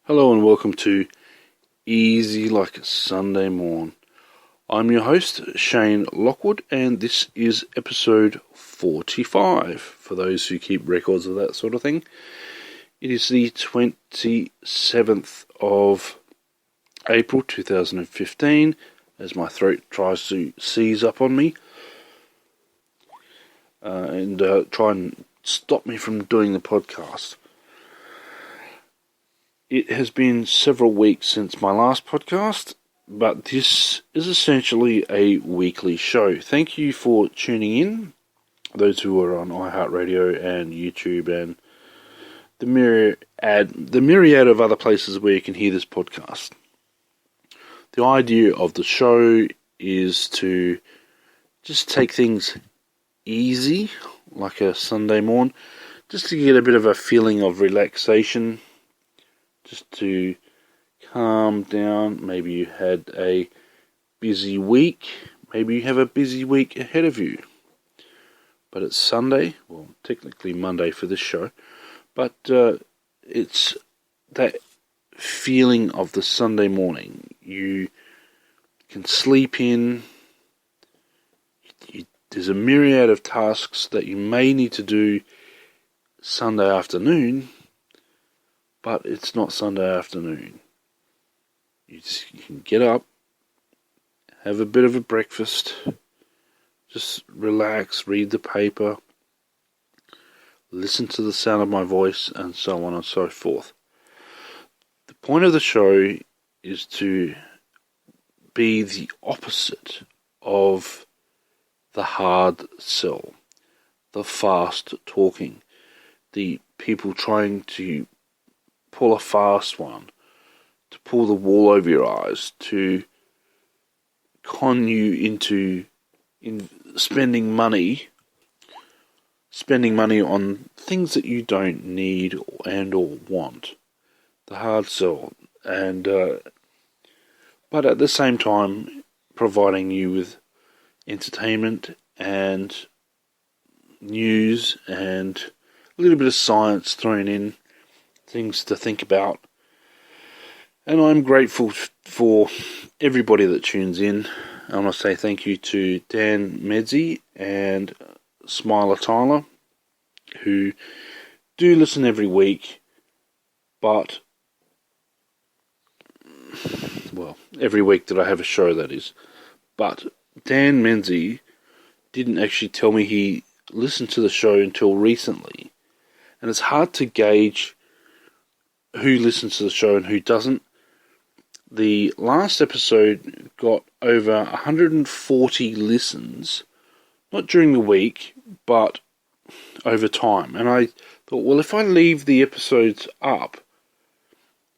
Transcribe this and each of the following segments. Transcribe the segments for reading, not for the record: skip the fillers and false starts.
Hello and welcome to Easy Like a Sunday Morn. I'm your host, Shane Lockwood, and this is episode 45, for those who keep records of that sort of thing. It is the 27th of April 2015, as my throat tries to seize up on me and try and stop me from doing the podcast. It has been several weeks since my last podcast, but this is essentially a weekly show. Thank you for tuning in, those who are on iHeartRadio and YouTube and the myriad of other places where you can hear this podcast. The idea of the show is to just take things easy, like a Sunday morn, just to get a bit of a feeling of relaxation, just to calm down. Maybe you had a busy week. Maybe you have a busy week ahead of you. But it's Sunday. Well, technically Monday for this show. But it's that feeling of the Sunday morning. You can sleep in. There's a myriad of tasks that you may need to do Sunday afternoon, but it's not Sunday afternoon. You can get up, have a bit of a breakfast, just relax, read the paper, listen to the sound of my voice, and so on and so forth. The point of the show is to be the opposite of the hard sell, the fast talking, the people trying to pull a fast one, to pull the wool over your eyes, to con you into spending money on things that you don't need and or want. The hard sell, and but at the same time providing you with entertainment and news and a little bit of science thrown in, things to think about. And I'm grateful for everybody that tunes in. I want to say thank you to DjMedzy and Smilertiler, who do listen every week, but well, every week that I have a show, that is. But DjMedzy didn't actually tell me he listened to the show until recently, and it's hard to gauge who listens to the show and who doesn't. The last episode got over 140 listens, not during the week, but over time. And I thought, well, if I leave the episodes up,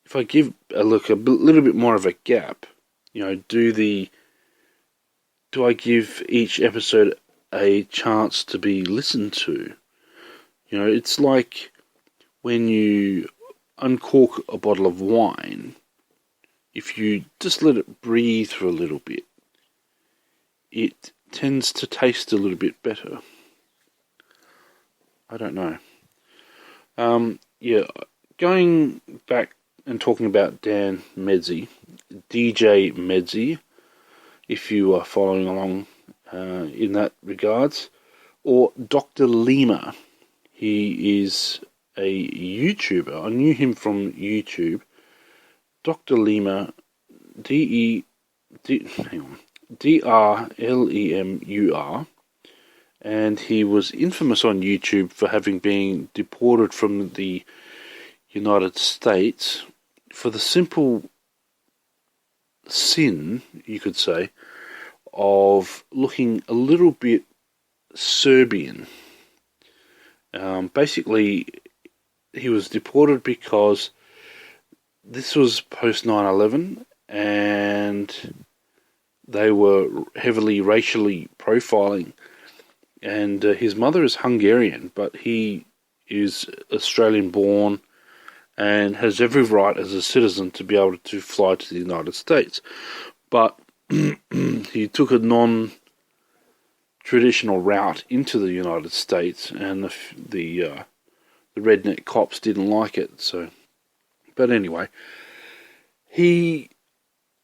if I give a little bit more of a gap, do I give each episode a chance to be listened to? It's like when you uncork a bottle of wine. If you just let it breathe for a little bit, it tends to taste a little bit better. I don't know. Going back and talking about DjMedzy, if you are following along in that regards, or Dr. Lima. He is a YouTuber. I knew him from YouTube. Dr. Lima, DrLemur, and he was infamous on YouTube for having been deported from the United States for the simple sin, you could say, of looking a little bit Serbian. Basically, he was deported because this was post 9/11, and they were heavily racially profiling. And his mother is Hungarian, but he is Australian born and has every right as a citizen to be able to fly to the United States. But he took a non-traditional route into the United States, and the redneck cops didn't like it, so But anyway, he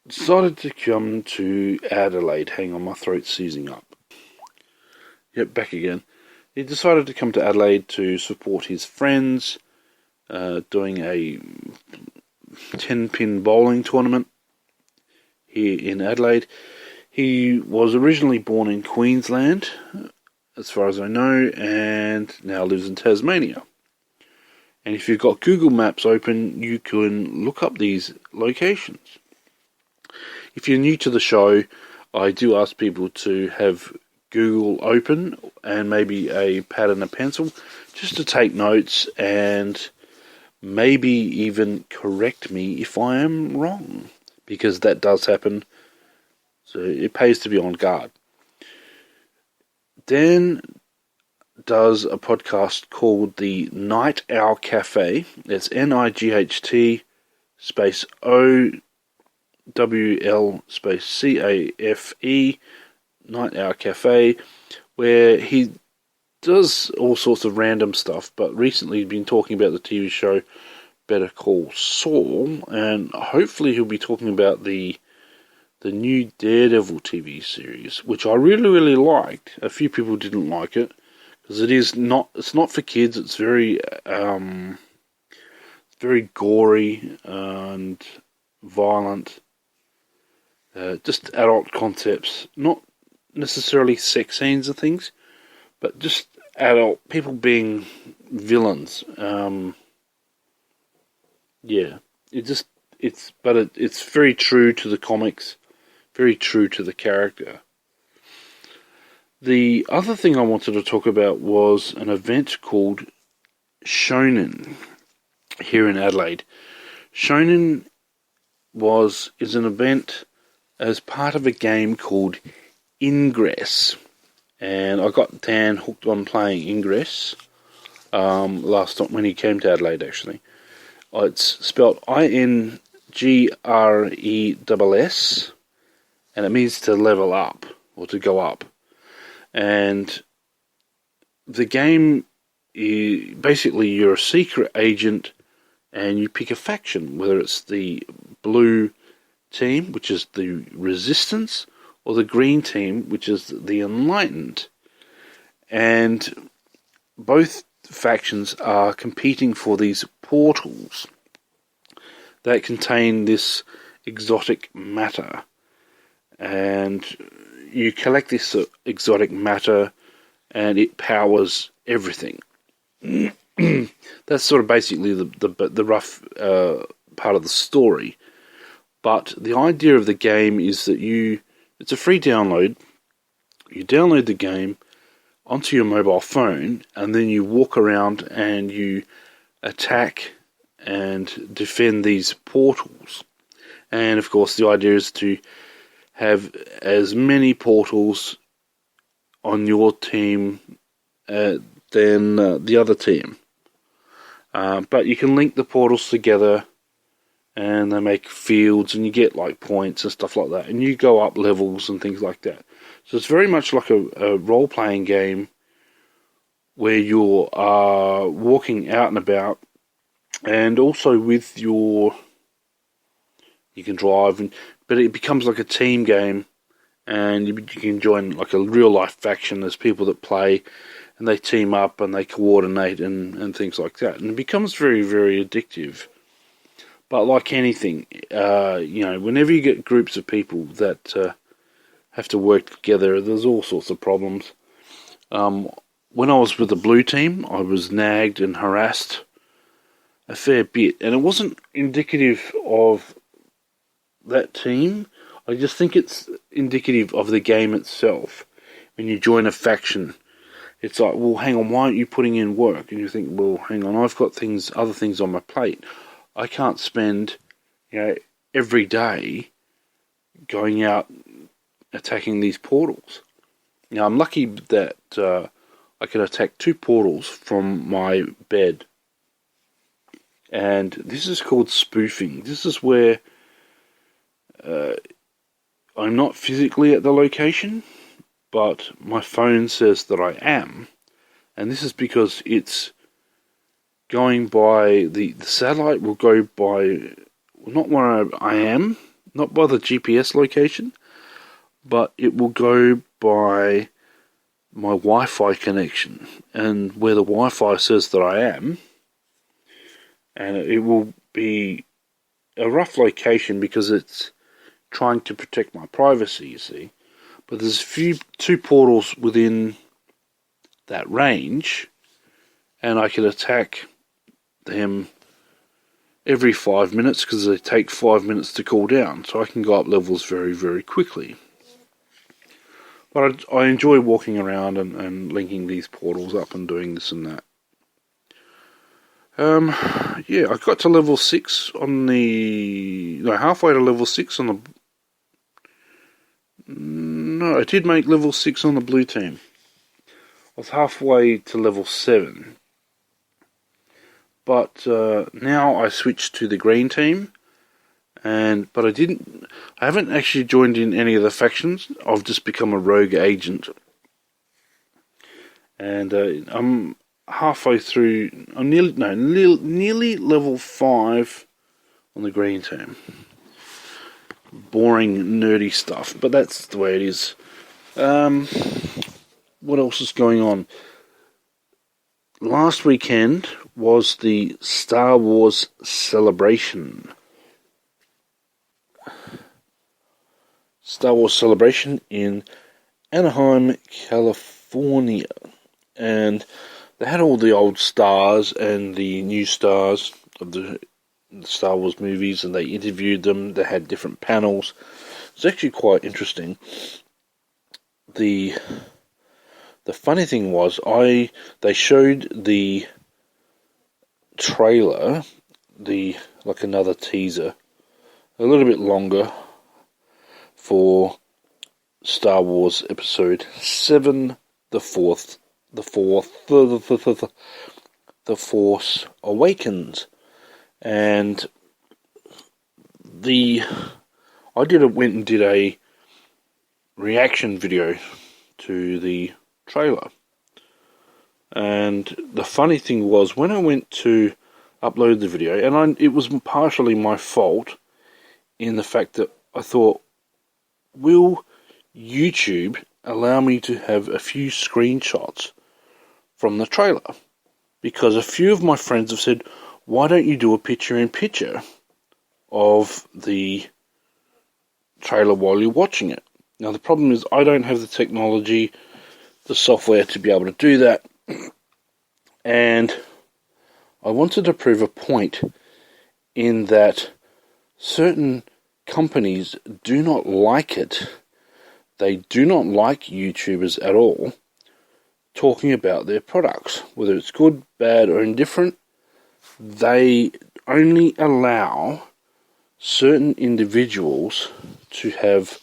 decided to come to Adelaide. Hang on, my throat's seizing up. Yep, back again. He decided to come to Adelaide to support his friends, doing a 10-pin bowling tournament here in Adelaide. He was originally born in Queensland, as far as I know, and now lives in Tasmania. And if you've got Google Maps open, you can look up these locations. If you're new to the show, I do ask people to have Google open and maybe a pad and a pencil just to take notes and maybe even correct me if I am wrong, because that does happen. So it pays to be on guard. Dan does a podcast called the Night Owl Cafe. It's NIGHT space OWL space CAFE, Night Owl Cafe, where he does all sorts of random stuff, but recently he's been talking about the TV show Better Call Saul, and hopefully he'll be talking about the new Daredevil TV series, which I really, really liked. A few people didn't like it, because it's not for kids. It's very gory and violent, just adult concepts, not necessarily sex scenes and things, but just adult people being villains. It's very true to the comics, very true to the character. The other thing I wanted to talk about was an event called Shonin here in Adelaide. Shonin is an event as part of a game called Ingress, and I got Dan hooked on playing Ingress last time when he came to Adelaide. Actually, it's spelled INGRESS, and it means to level up or to go up. And the game is basically you're a secret agent, and you pick a faction, whether it's the blue team, which is the Resistance, or the green team, which is the Enlightened. And both factions are competing for these portals that contain this exotic matter. And you collect this exotic matter, and it powers everything. That's sort of basically the rough part of the story. But the idea of the game is that it's a free download. You download the game onto your mobile phone, and then you walk around and you attack and defend these portals. And of course, the idea is to have as many portals on your team than the other team. But you can link the portals together, and they make fields, and you get like points and stuff like that, and you go up levels and things like that. So it's very much like a role-playing game where you are walking out and about, and also with you can drive, but it becomes like a team game, and you can join like a real-life faction. There's people that play, and they team up, and they coordinate, and things like that, and it becomes very, very addictive. But like anything, whenever you get groups of people that have to work together, there's all sorts of problems. When I was with the blue team, I was nagged and harassed a fair bit, and it wasn't indicative of that team. I just think it's indicative of the game itself. When you join a faction, it's like, well, hang on, why aren't you putting in work? And you think, well, hang on, I've got other things on my plate. I can't spend, every day going out attacking these portals. Now, I'm lucky that I can attack 2 portals from my bed. And this is called spoofing. This is where I'm not physically at the location, but my phone says that I am. And this is because it's going by the satellite will go by not where I am, not by the GPS location, but it will go by my Wi-Fi connection and where the Wi-Fi says that I am, and it will be a rough location because it's trying to protect my privacy, you see. But there's two portals within that range, and I can attack them every 5 minutes because they take 5 minutes to cool down, so I can go up levels very, very quickly. But I enjoy walking around and linking these portals up and doing this and that. Yeah, I got to level 6 on halfway to level 6 on the... No, I did make level 6 on the blue team. I was halfway to level 7. But now I switched to the green team, but I haven't actually joined in any of the factions. I've just become a rogue agent, and I'm halfway through. I'm nearly level 5 on the green team. Boring, nerdy stuff, but that's the way it is. What else is going on? Last weekend was the Star Wars celebration. Star Wars celebration in Anaheim, California. And they had all the old stars and the new stars of the Star Wars movies, and they interviewed them. They had different panels. It's actually quite interesting. The funny thing was, they showed the trailer, like another teaser, a little bit longer for Star Wars Episode 7, The Force Awakens, and I went and did a reaction video to the trailer. And the funny thing was, when I went to upload the video, and it was partially my fault in the fact that I thought, will YouTube allow me to have a few screenshots from the trailer? Because a few of my friends have said, why don't you do a picture-in-picture of the trailer while you're watching it? Now the problem is I don't have the technology, the software to be able to do that, and I wanted to prove a point in that certain companies do not like it. They do not like YouTubers at all talking about their products, whether it's good, bad, or indifferent. They only allow certain individuals to have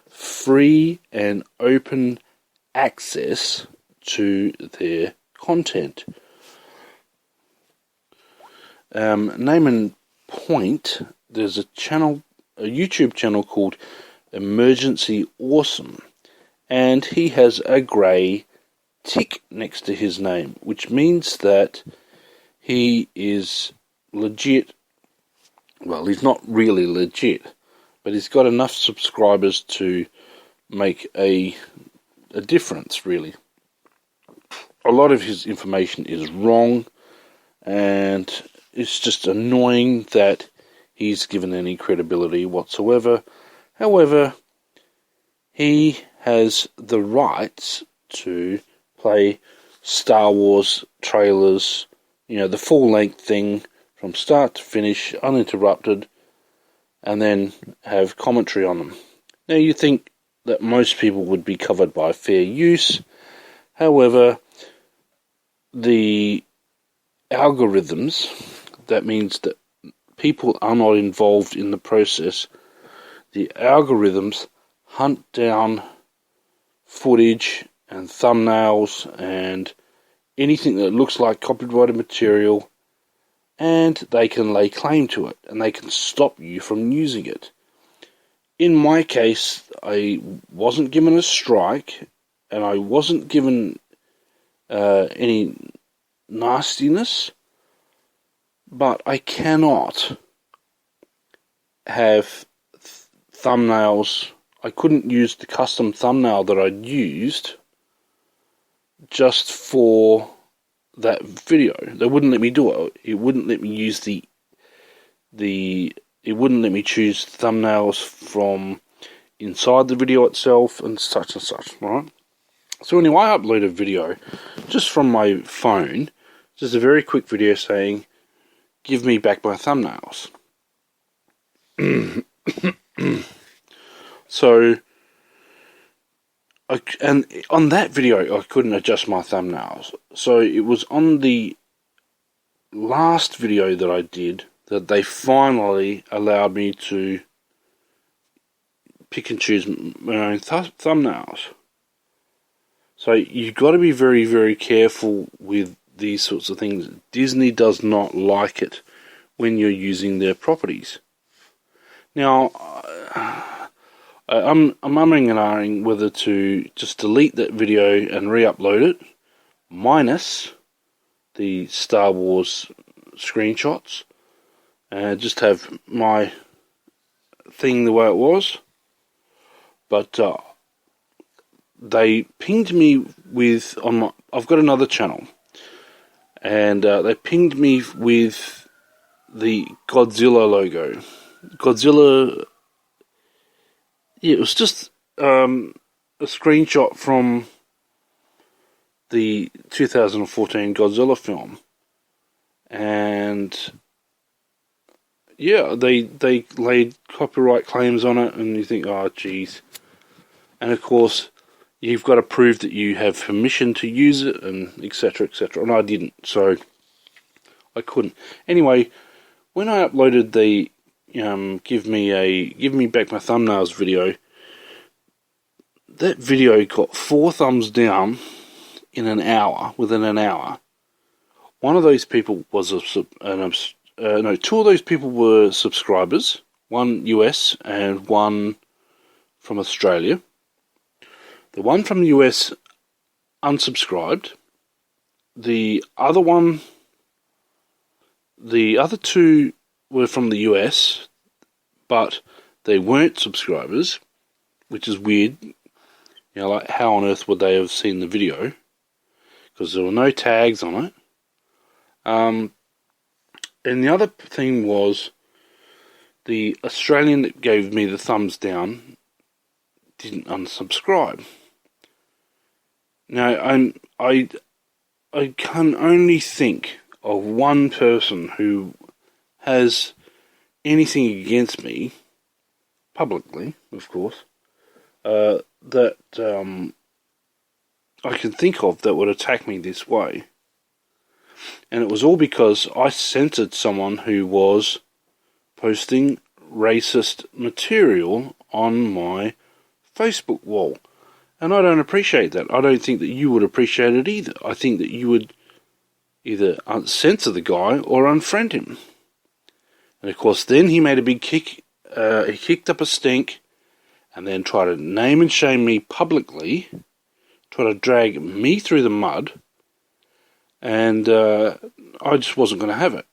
free and open access to their content. Name and point, there's a YouTube channel called Emergency Awesome, and he has a grey tick next to his name, which means that he is legit. Well, he's not really legit, but he's got enough subscribers to make a difference, really. A lot of his information is wrong, and it's just annoying that he's given any credibility whatsoever. However, he has the rights to play Star Wars trailers, the full-length thing from start to finish, uninterrupted, and then have commentary on them. Now, you think that most people would be covered by fair use. However, the algorithms, that means that people are not involved in the process. The algorithms hunt down footage and thumbnails and anything that looks like copyrighted material, and they can lay claim to it, and they can stop you from using it. In my case, I wasn't given a strike, and I wasn't given any nastiness. but I cannot have thumbnails. I couldn't use the custom thumbnail that I'd used just for that video. They wouldn't let me do it. It wouldn't let me use it wouldn't let me choose thumbnails from inside the video itself and such, right? So anyway, I uploaded a video just from my phone, just a very quick video saying, give me back my thumbnails. So, and on that video, I couldn't adjust my thumbnails. So it was on the last video that I did that they finally allowed me to pick and choose my own thumbnails. So you've got to be very, very careful with these sorts of things. Disney does not like it when you're using their properties. Now, I'm umming and ahhing whether to just delete that video and re-upload it, minus the Star Wars screenshots, and just have my thing the way it was. But they pinged me with I've got another channel, and they pinged me with the Godzilla logo. Godzilla, yeah, it was just a screenshot from the 2014 Godzilla film, and yeah, they laid copyright claims on it, and you think, oh, geez. And of course, you've got to prove that you have permission to use it, and etc., etc. And I didn't, so I couldn't. Anyway, when I uploaded the give me back my thumbnails video, that video got 4 thumbs down in an hour. Within an hour, one of those people was two of those people were subscribers. One US and one from Australia. The one from the US unsubscribed. The other two were from the US, but they weren't subscribers, which is weird. You know, like, how on earth would they have seen the video? Because there were no tags on it. And the other thing was, the Australian that gave me the thumbs down didn't unsubscribe. Now, I can only think of one person who has anything against me, publicly, of course, that I can think of that would attack me this way. And it was all because I censored someone who was posting racist material on my Facebook wall. And I don't appreciate that. I don't think that you would appreciate it either. I think that you would either censor the guy or unfriend him. And of course, then he made a big kick. He kicked up a stink, and then tried to name and shame me publicly, tried to drag me through the mud, and I just wasn't going to have it.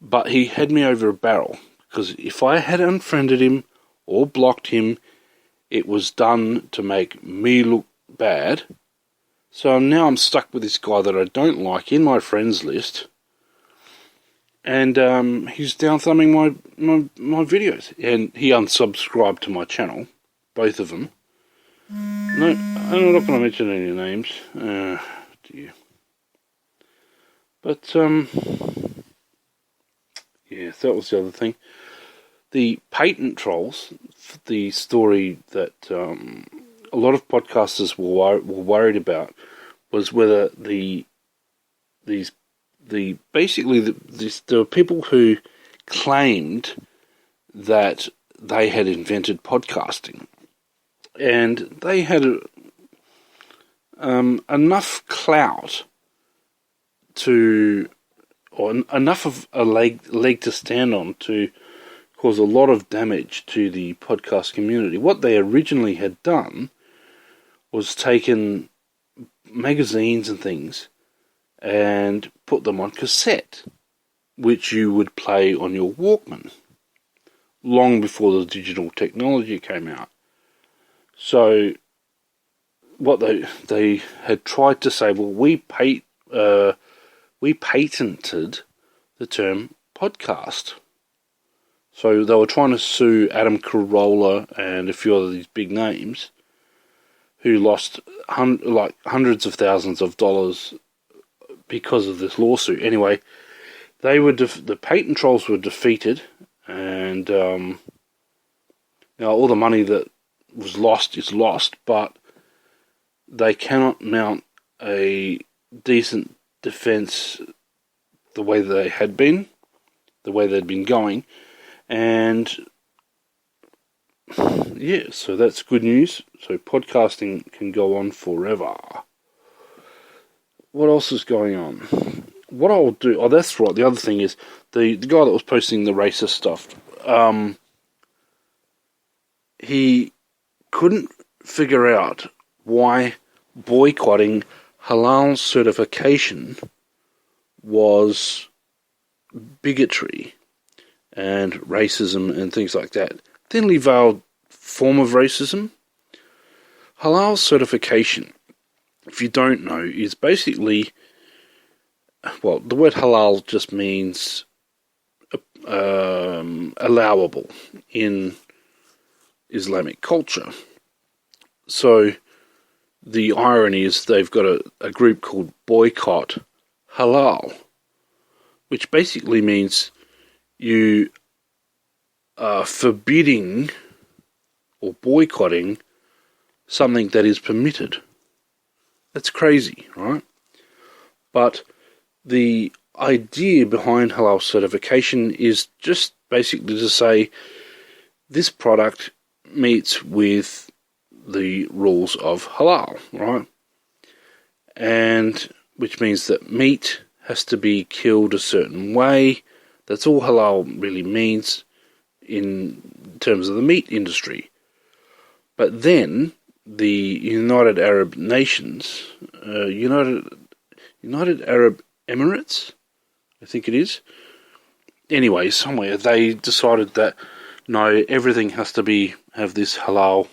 But he had me over a barrel, because if I had unfriended him or blocked him, it was done to make me look bad. So now I'm stuck with this guy that I don't like in my friends list, and he's down thumbing my videos, and he unsubscribed to my channel, both of them. No, I'm not going to mention any names. Dear. But yes, that was the other thing. The patent trolls, the story that a lot of podcasters were worried about, was whether there were people who claimed that they had invented podcasting, and they had enough clout or enough of a leg to stand on to cause a lot of damage to the podcast community. What they originally had done was taken magazines and things and put them on cassette. which you would play on your Walkman, long before the digital technology came out. So what they had tried to say, well, we patented the term podcast. So they were trying to sue Adam Carolla and a few of these big names who lost hundreds of thousands of dollars because of this lawsuit. Anyway, they were the patent trolls were defeated, and now all the money that was lost is lost, but they cannot mount a decent defense the way they had been, the way they'd been going. And yeah, so that's good news. So podcasting can go on forever. What else is going on? What I'll do... Oh, that's right. The other thing is, the guy that was posting the racist stuff, he couldn't figure out why boycotting halal certification was bigotry and racism and things like that. Thinly veiled form of racism. Halal certification, if you don't know, is basically, well, the word halal just means allowable in Islamic culture. So the irony is they've got a group called Boycott Halal, which basically means you are forbidding or boycotting something that is permitted. That's crazy, right? But the idea behind halal certification is just basically to say this product meets with the rules of halal, right? And which means that meat has to be killed a certain way. That's all halal really means in terms of the meat industry. But then the United Arab Nations, United Arab Emirates, I think it is. Anyway, somewhere they decided that no, everything has to have this halal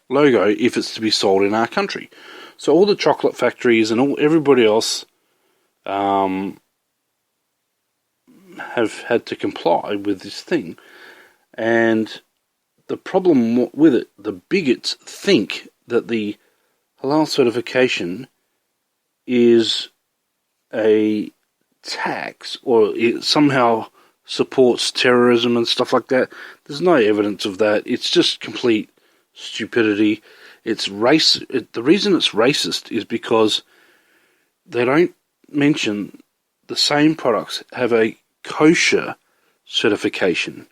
logo if it's to be sold in our country. So all the chocolate factories and everybody else have had to comply with this thing. And the problem with it, the bigots think that the halal certification is a tax or it somehow supports terrorism and stuff like that. There's no evidence of that. It's just complete stupidity. It's the reason it's racist is because they don't mention the same products have a kosher certification,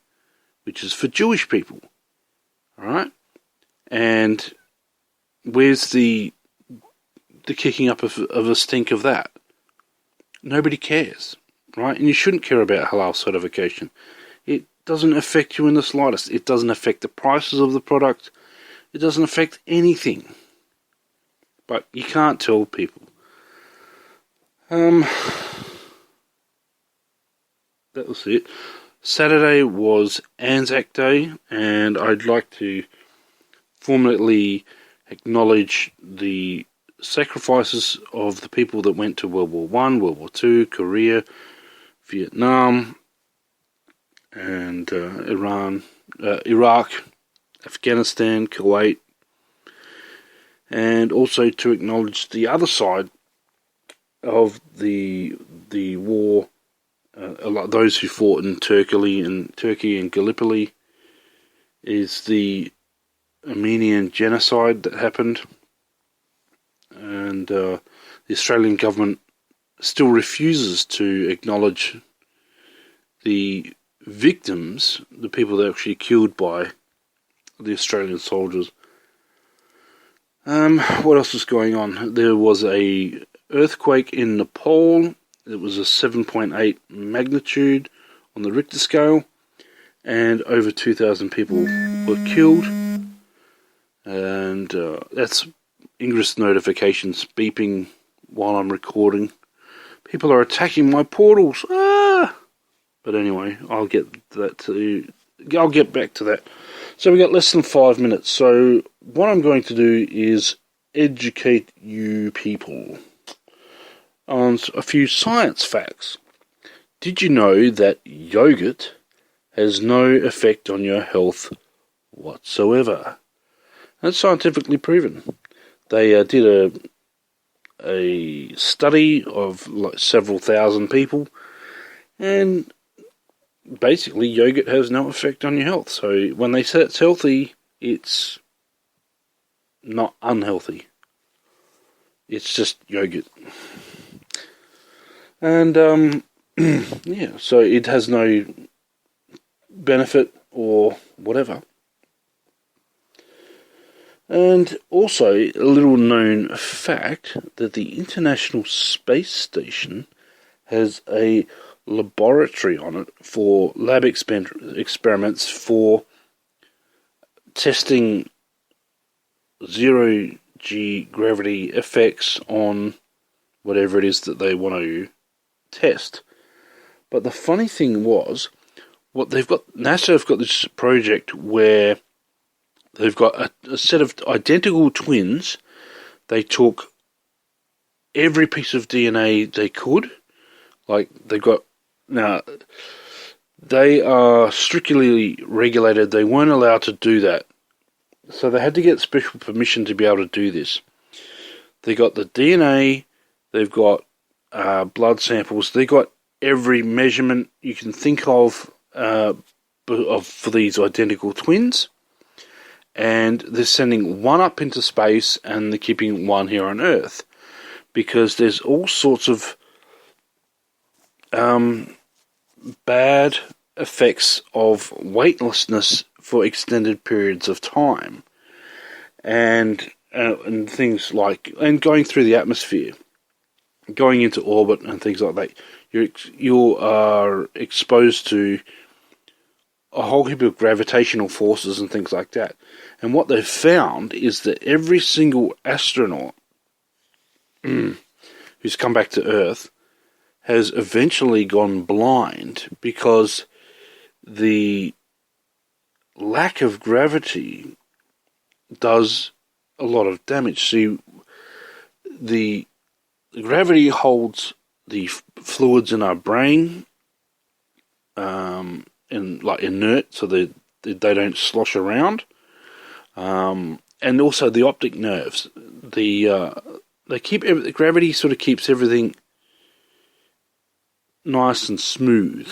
which is for Jewish people. Alright? And where's the kicking up of a stink of that? Nobody cares. Right? And you shouldn't care about halal certification. It doesn't affect you in the slightest. It doesn't affect the prices of the product. It doesn't affect anything. But you can't tell people. That was it. Saturday was Anzac Day, and I'd like to formally acknowledge the sacrifices of the people that went to World War I, World War II, Korea, Vietnam, and Iran, Iraq, Afghanistan, Kuwait, and also to acknowledge the other side of the war, those who fought in Turkey and Gallipoli, is the Armenian genocide that happened, and the Australian government still refuses to acknowledge the victims, the people that were actually killed by the Australian soldiers. What else was going on? There was a earthquake in Nepal. It was a 7.8 magnitude on the Richter scale, and over 2,000 people were killed. And that's Ingress notifications beeping while I'm recording. People are attacking my portals. Ah! But anyway, I'll get back to that. So we got less than 5 minutes. So what I'm going to do is educate you people on a few science facts. Did you know that yogurt has no effect on your health whatsoever? That's scientifically proven. They did a study of several thousand people, and basically yogurt has no effect on your health. So when they say it's healthy, it's not unhealthy. It's just yogurt. And yeah, so it has no benefit or whatever. And also, a little known fact that the International Space Station has a laboratory on it for lab experiments for testing zero-G gravity effects on whatever it is that they want to test. But the funny thing was, NASA have got this project where they've got a set of identical twins. They took every piece of DNA they could. Like, now, they are strictly regulated. They weren't allowed to do that. So they had to get special permission to be able to do this. They got the DNA, they've got blood samples, they got every measurement you can think of for these identical twins. And they're sending one up into space and they're keeping one here on Earth. Because there's all sorts of bad effects of weightlessness for extended periods of time. And things like, and going through the atmosphere, going into orbit and things like that. You are exposed to a whole heap of gravitational forces and things like that. And what they've found is that every single astronaut who's come back to Earth has eventually gone blind because the lack of gravity does a lot of damage. See, the gravity holds the fluids in our brain in like inert, so they don't slosh around. And also the optic nerves. Gravity sort of keeps everything nice and smooth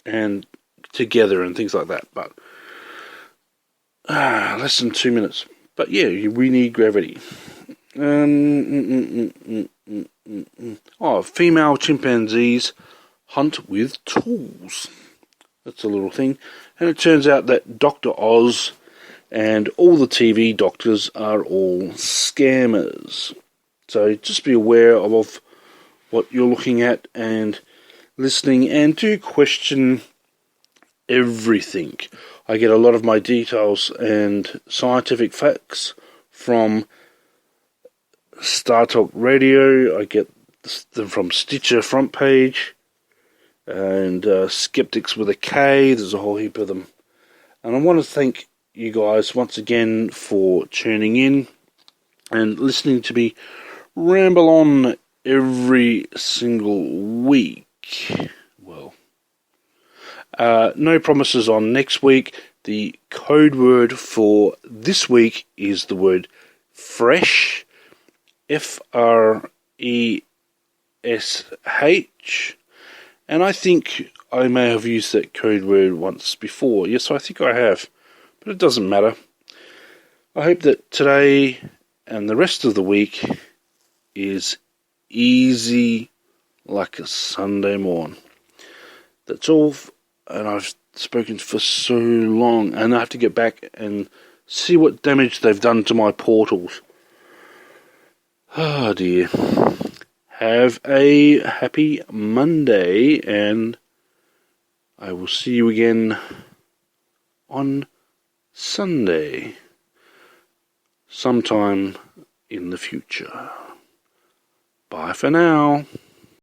and together and things like that. But less than 2 minutes. But yeah, we need gravity. Female chimpanzees hunt with tools. That's a little thing. And it turns out that Dr. Oz and all the TV doctors are all scammers. So just be aware of what you're looking at and listening, and do question everything. I get a lot of my details and scientific facts from Star Talk Radio. I get them from Stitcher front page and Skeptics with a K. There's a whole heap of them. And I want to thank you guys once again for tuning in and listening to me ramble on every single week. Well, no promises on next week. The code word for this week is the word fresh. Fresh. And I think I may have used that code word once before. Yes, I think I have. But it doesn't matter. I hope that today and the rest of the week is easy like a Sunday morn. That's all. And I've spoken for so long. And I have to get back and see what damage they've done to my portals. Oh dear. Have a happy Monday, and I will see you again on Sunday, sometime in the future. Bye for now.